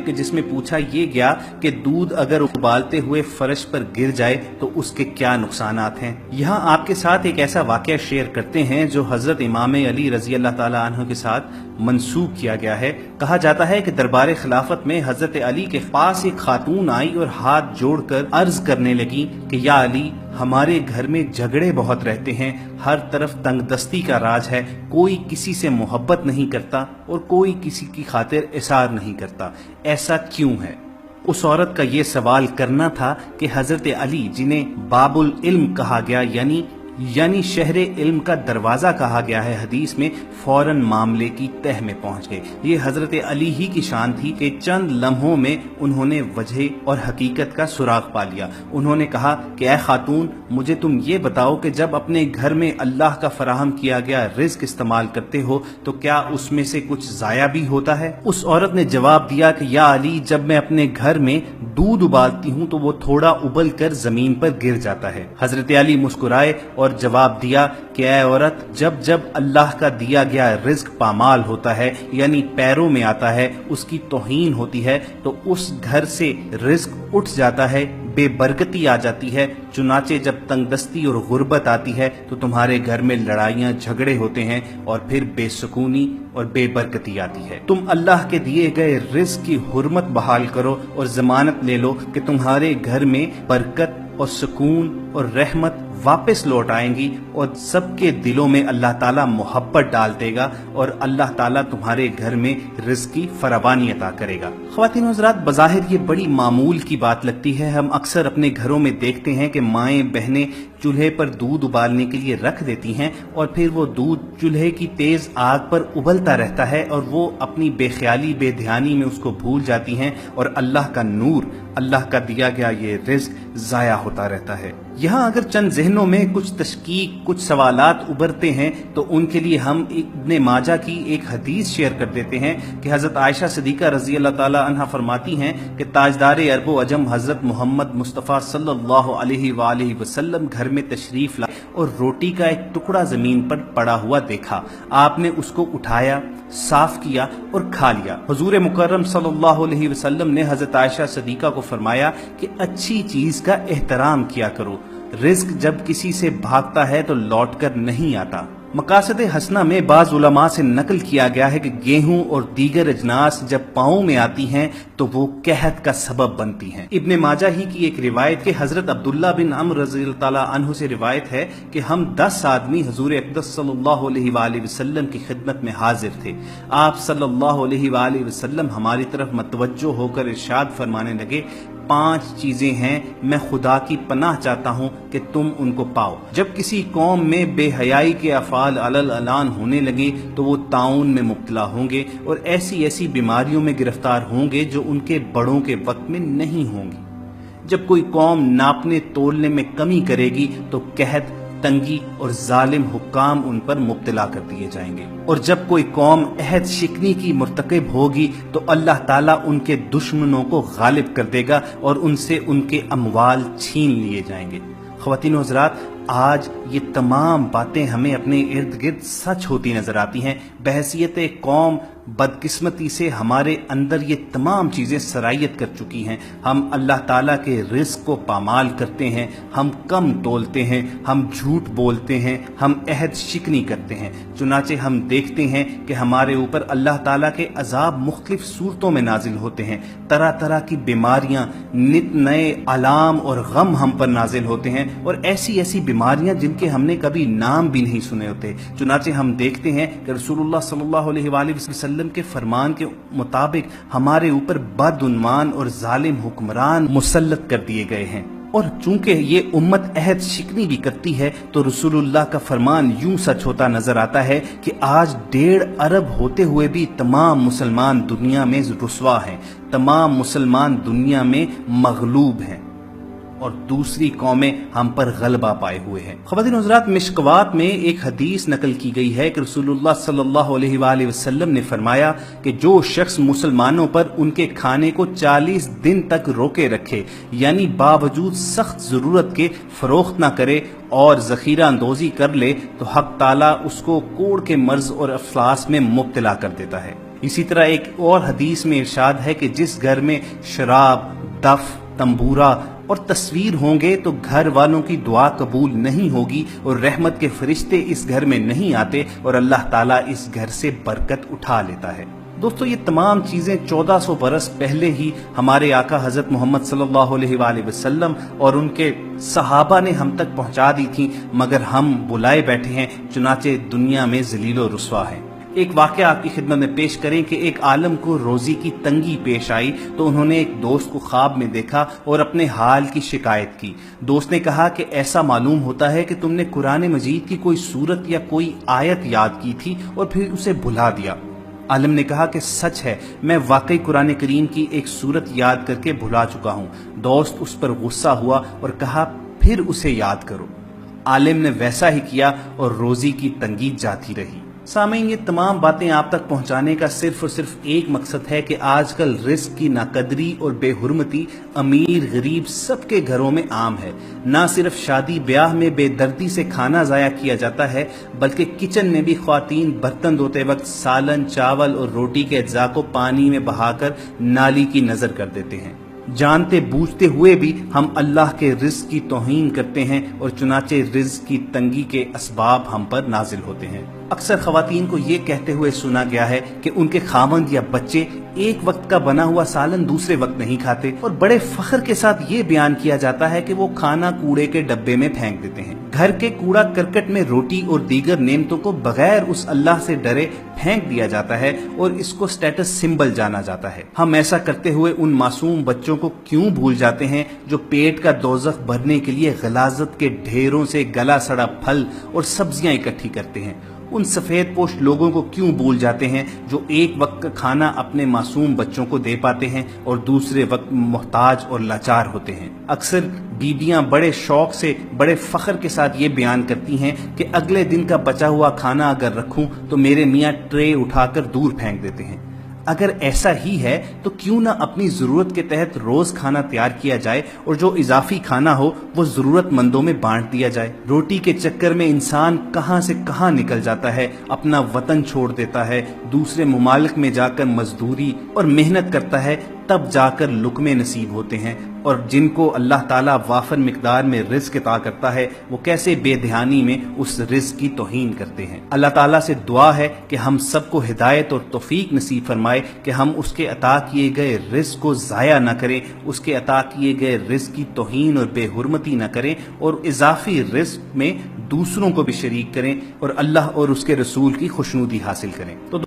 کہ جس میں پوچھا یہ گیا کہ دودھ اگر ابالتے ہوئے فرش پر گر جائے تو اس کے کیا نقصانات ہیں۔ یہاں آپ کے ساتھ ایک ایسا واقعہ شیئر کرتے ہیں جو حضرت امام علی رضی اللہ تعالی عنہ کے ساتھ منسوب کیا گیا ہے۔ کہا جاتا ہے کہ دربار خلافت میں حضرت علی کے پاس ایک خاتون آئی اور ہاتھ جوڑ کر عرض کرنے لگی کہ یا علی، ہمارے گھر میں جھگڑے بہت رہتے ہیں، ہر طرف تنگ دستی کا راج ہے، کوئی کسی سے محبت نہیں کرتا اور کوئی کسی کی خاطر اثار نہیں کرتا، ایسا کیوں ہے؟ اس عورت کا یہ سوال کرنا تھا کہ حضرت علی، جنہیں باب العلم کہا گیا یعنی شہر علم کا دروازہ کہا گیا ہے حدیث میں، فوراً معاملے کی تہ میں پہنچ گئے۔ یہ حضرت علی ہی کی شان تھی کہ چند لمحوں میں انہوں نے وجہ اور حقیقت کا سراغ پا لیا۔ انہوں نے کہا کہ اے خاتون، مجھے تم یہ بتاؤ کہ جب اپنے گھر میں اللہ کا فراہم کیا گیا رزق استعمال کرتے ہو تو کیا اس میں سے کچھ ضائع بھی ہوتا ہے؟ اس عورت نے جواب دیا کہ یا علی، جب میں اپنے گھر میں دودھ ابالتی ہوں تو وہ تھوڑا ابل کر زمین پر گر جاتا ہے۔ حضرت علی مسکرائے اور جواب دیا کہ اے عورت، جب اللہ کا دیا گیا رزق پامال ہوتا ہے یعنی پیروں میں آتا ہے، اس کی توہین ہوتی ہے تو اس گھر سے رزق اٹھ جاتا ہے، بے برکتی آ جاتی ہے۔ چنانچہ جب تنگ دستی اور غربت آتی ہے تو تمہارے گھر میں لڑائیاں جھگڑے ہوتے ہیں اور پھر بے سکونی اور بے برکتی آتی ہے۔ تم اللہ کے دیے گئے رزق کی حرمت بحال کرو اور ضمانت لے لو کہ تمہارے گھر میں برکت اور سکون اور رحمت واپس لوٹ آئیں گی اور سب کے دلوں میں اللہ تعالیٰ محبت ڈال دے گا اور اللہ تعالیٰ تمہارے گھر میں رزق کی فراوانی عطا کرے گا۔ خواتین و حضرات، بظاہر یہ بڑی معمول کی بات لگتی ہے۔ ہم اکثر اپنے گھروں میں دیکھتے ہیں کہ مائیں بہنیں چولہے پر دودھ ابالنے کے لیے رکھ دیتی ہیں اور پھر وہ دودھ چولہے کی تیز آگ پر ابلتا رہتا ہے اور وہ اپنی بے خیالی بے دھیانی میں اس کو بھول جاتی ہیں اور اللہ کا نور، اللہ کا دیا گیا یہ رزق ضائع ہوتا رہتا ہے۔ یہاں اگر چند ذہنوں میں کچھ تشکیک، کچھ سوالات ابھرتے ہیں تو ان کے لیے ہم ابن ماجہ کی ایک حدیث شیئر کر دیتے ہیں کہ حضرت عائشہ صدیقہ رضی اللہ تعالی عنہا فرماتی ہیں کہ تاجدار عرب و عجم حضرت محمد مصطفیٰ صلی اللہ علیہ وآلہ وسلم گھر میں تشریف لائے اور روٹی کا ایک ٹکڑا زمین پر پڑا ہوا دیکھا۔ آپ نے اس کو اٹھایا، صاف کیا اور کھا لیا۔ حضور مکرم صلی اللہ علیہ وسلم نے حضرت عائشہ صدیقہ کو فرمایا کہ اچھی چیز کا احترام کیا کرو، رزق جب کسی سے بھاگتا ہے تو لوٹ کر نہیں آتا۔ مقاصد حسنہ میں بعض علماء سے نقل کیا گیا ہے کہ گیہوں اور دیگر اجناس جب پاؤں میں آتی ہیں تو وہ قحط کا سبب بنتی ہیں۔ ابن ماجہ ہی کی ایک روایت کہ حضرت عبداللہ بن عمرو رضی اللہ تعالیٰ عنہ سے روایت ہے کہ ہم 10 آدمی حضور اقدس صلی اللہ علیہ وآلہ وسلم کی خدمت میں حاضر تھے۔ آپ صلی اللہ علیہ وآلہ وسلم ہماری طرف متوجہ ہو کر ارشاد فرمانے لگے، 5 چیزیں ہیں، میں خدا کی پناہ چاہتا ہوں کہ تم ان کو پاؤ۔ جب کسی قوم میں بے حیائی کے افعال علل اعلان ہونے لگے تو وہ طاعون میں مبتلا ہوں گے اور ایسی بیماریوں میں گرفتار ہوں گے جو ان کے بڑوں کے وقت میں نہیں ہوں گی۔ جب کوئی قوم ناپنے تولنے میں کمی کرے گی تو قحط، تنگی اور ظالم حکام ان پر مبتلا کر دیے جائیں گے، اور جب کوئی قوم عہد شکنی کی مرتکب ہوگی تو اللہ تعالیٰ ان کے دشمنوں کو غالب کر دے گا اور ان سے ان کے اموال چھین لیے جائیں گے۔ خواتین و حضرات، آج یہ تمام باتیں ہمیں اپنے ارد گرد سچ ہوتی نظر آتی ہیں۔ بحیثیت قوم بدقسمتی سے ہمارے اندر یہ تمام چیزیں سرایت کر چکی ہیں۔ ہم اللہ تعالیٰ کے رزق کو پامال کرتے ہیں، ہم کم تولتے ہیں، ہم جھوٹ بولتے ہیں، ہم عہد شکنی کرتے ہیں۔ چنانچہ ہم دیکھتے ہیں کہ ہمارے اوپر اللہ تعالیٰ کے عذاب مختلف صورتوں میں نازل ہوتے ہیں، طرح طرح کی بیماریاں، نت نئے علام اور غم ہم پر نازل ہوتے ہیں، اور ایسی بیماریاں جن کے ہم نے کبھی نام بھی نہیں سنے ہوتے۔ چنانچہ ہم دیکھتے ہیں کہ رسول اللہ صلی اللہ علیہ وآلہ وسلم کے فرمان کے مطابق ہمارے اوپر بدعنوان اور ظالم حکمران مسلط کر دیے گئے ہیں، اور چونکہ یہ امت عہد شکنی بھی کرتی ہے تو رسول اللہ کا فرمان یوں سچ ہوتا نظر آتا ہے کہ آج 1.5 ارب ہوتے ہوئے بھی تمام مسلمان دنیا میں رسوا ہیں، تمام مسلمان دنیا میں مغلوب ہیں اور دوسری قومیں ہم پر غلبہ پائے ہوئے ہیں۔ خواتین و حضرات، مشکوات میں ایک حدیث نقل کی گئی ہے کہ رسول اللہ صلی اللہ علیہ وآلہ وسلم نے فرمایا کہ جو شخص مسلمانوں پر ان کے کھانے کو 40 دن تک روکے رکھے، یعنی باوجود سخت ضرورت کے فروخت نہ کرے اور ذخیرہ اندوزی کر لے، تو حق تعالیٰ اس کو کوڑ کے مرض اور افلاس میں مبتلا کر دیتا ہے۔ اسی طرح ایک اور حدیث میں ارشاد ہے کہ جس گھر میں شراب، دف، تنبورہ اور تصویر ہوں گے تو گھر والوں کی دعا قبول نہیں ہوگی اور رحمت کے فرشتے اس گھر میں نہیں آتے اور اللہ تعالیٰ اس گھر سے برکت اٹھا لیتا ہے۔ دوستو یہ تمام چیزیں 1400 برس پہلے ہی ہمارے آقا حضرت محمد صلی اللہ علیہ وآلہ وسلم اور ان کے صحابہ نے ہم تک پہنچا دی تھیں، مگر ہم بلائے بیٹھے ہیں، چنانچہ دنیا میں ذلیل و رسوا ہیں۔ ایک واقعہ آپ کی خدمت میں پیش کریں کہ ایک عالم کو روزی کی تنگی پیش آئی تو انہوں نے ایک دوست کو خواب میں دیکھا اور اپنے حال کی شکایت کی۔ دوست نے کہا کہ ایسا معلوم ہوتا ہے کہ تم نے قرآن مجید کی کوئی سورت یا کوئی آیت یاد کی تھی اور پھر اسے بھلا دیا۔ عالم نے کہا کہ سچ ہے، میں واقعی قرآن کریم کی ایک سورت یاد کر کے بھلا چکا ہوں۔ دوست اس پر غصہ ہوا اور کہا پھر اسے یاد کرو۔ عالم نے ویسا ہی کیا اور روزی کی تنگی جاتی رہی۔ سامعین، یہ تمام باتیں آپ تک پہنچانے کا صرف اور صرف ایک مقصد ہے کہ آج کل رزق کی ناقدری اور بے حرمتی امیر غریب سب کے گھروں میں عام ہے۔ نہ صرف شادی بیاہ میں بے دردی سے کھانا ضائع کیا جاتا ہے، بلکہ کچن میں بھی خواتین برتن دھوتے وقت سالن، چاول اور روٹی کے اجزاء کو پانی میں بہا کر نالی کی نظر کر دیتے ہیں۔ جانتے بوجھتے ہوئے بھی ہم اللہ کے رزق کی توہین کرتے ہیں اور چنانچہ رزق کی تنگی کے اسباب ہم پر نازل ہوتے ہیں۔ اکثر خواتین کو یہ کہتے ہوئے سنا گیا ہے کہ ان کے خاوند یا بچے ایک وقت کا بنا ہوا سالن دوسرے وقت نہیں کھاتے، اور بڑے فخر کے ساتھ یہ بیان کیا جاتا ہے کہ وہ کھانا کوڑے کے ڈبے میں پھینک دیتے ہیں۔ گھر کے کوڑا کرکٹ میں روٹی اور دیگر نعمتوں کو بغیر اس اللہ سے ڈرے پھینک دیا جاتا ہے اور اس کو سٹیٹس سمبل جانا جاتا ہے۔ ہم ایسا کرتے ہوئے ان معصوم بچوں کو کیوں بھول جاتے ہیں جو پیٹ کا دوزخ بھرنے کے لیے غلاظت کے ڈھیروں سے گلا سڑا پھل اور سبزیاں اکٹھی کرتے ہیں؟ ان سفید پوش لوگوں کو کیوں بھول جاتے ہیں جو ایک وقت کا کھانا اپنے معصوم بچوں کو دے پاتے ہیں اور دوسرے وقت محتاج اور لاچار ہوتے ہیں؟ اکثر بیبیاں بڑے شوق سے بڑے فخر کے ساتھ یہ بیان کرتی ہیں کہ اگلے دن کا بچا ہوا کھانا اگر رکھوں تو میرے میاں ٹرے اٹھا کر دور پھینک دیتے ہیں۔ اگر ایسا ہی ہے تو کیوں نہ اپنی ضرورت کے تحت روز کھانا تیار کیا جائے اور جو اضافی کھانا ہو وہ ضرورت مندوں میں بانٹ دیا جائے۔ روٹی کے چکر میں انسان کہاں سے کہاں نکل جاتا ہے، اپنا وطن چھوڑ دیتا ہے، دوسرے ممالک میں جا کر مزدوری اور محنت کرتا ہے، تب جا کر لقمے نصیب ہوتے ہیں، اور جن کو اللہ تعالیٰ وافر مقدار میں رزق عطا کرتا ہے وہ کیسے بے دھیانی میں اس رزق کی توہین کرتے ہیں۔ اللہ تعالیٰ سے دعا ہے کہ ہم سب کو ہدایت اور توفیق نصیب فرمائے کہ ہم اس کے عطا کیے گئے رزق کو ضائع نہ کریں، اس کے عطا کیے گئے رزق کی توہین اور بے حرمتی نہ کریں، اور اضافی رزق میں دوسروں کو بھی شریک کریں اور اللہ اور اس کے رسول کی خوشنودی حاصل کریں۔ تو